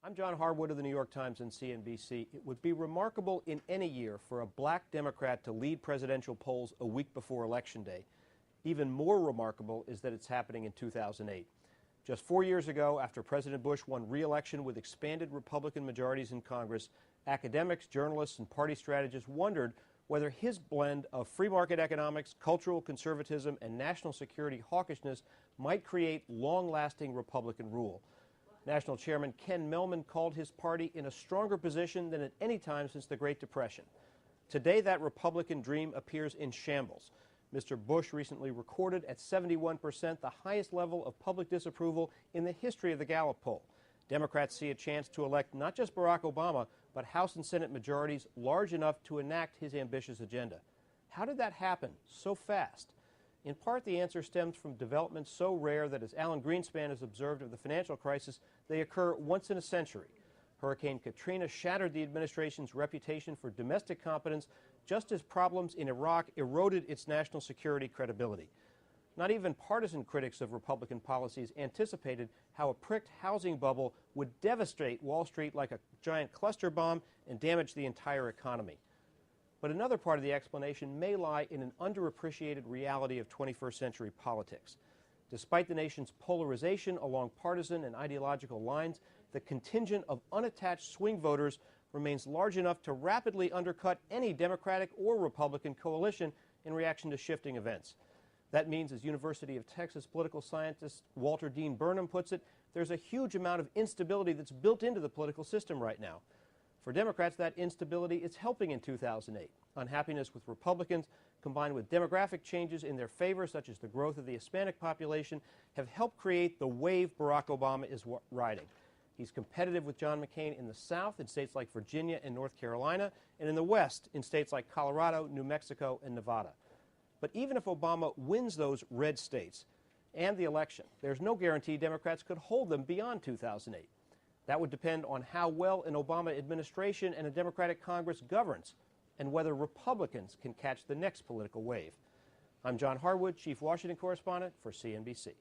I'm John Harwood of the New York Times and CNBC. It would be remarkable in any year for a black Democrat to lead presidential polls a week before Election Day. Even more remarkable is that it's happening in 2008. Just 4 years ago, after President Bush won re-election with expanded Republican majorities in Congress, academics, journalists, and party strategists wondered whether his blend of free market economics, cultural conservatism, and national security hawkishness might create long-lasting Republican rule. National Chairman Ken Millman called his party in a stronger position than at any time since the Great Depression. Today, that Republican dream appears in shambles. Mr. Bush recently recorded at 71% the highest level of public disapproval in the history of the Gallup poll. Democrats see a chance to elect not just Barack Obama, but House and Senate majorities large enough to enact his ambitious agenda. How did that happen so fast? In part, the answer stems from developments so rare that, as Alan Greenspan has observed of the financial crisis, they occur once in a century. Hurricane Katrina shattered the administration's reputation for domestic competence, just as problems in Iraq eroded its national security credibility. Not even partisan critics of Republican policies anticipated how a pricked housing bubble would devastate Wall Street like a giant cluster bomb and damage the entire economy. But another part of the explanation may lie in an underappreciated reality of 21st century politics. Despite the nation's polarization along partisan and ideological lines, the contingent of unattached swing voters remains large enough to rapidly undercut any Democratic or Republican coalition in reaction to shifting events. That means, as University of Texas political scientist Walter Dean Burnham puts it, there's a huge amount of instability that's built into the political system right now. For Democrats, that instability is helping in 2008. Unhappiness with Republicans, combined with demographic changes in their favor, such as the growth of the Hispanic population, have helped create the wave Barack Obama is riding. He's competitive with John McCain in the South, in states like Virginia and North Carolina, and in the West, in states like Colorado, New Mexico, and Nevada. But even if Obama wins those red states and the election, there's no guarantee Democrats could hold them beyond 2008. That would depend on how well an Obama administration and a Democratic Congress governs, and whether Republicans can catch the next political wave. I'm John Harwood, Chief Washington Correspondent for CNBC.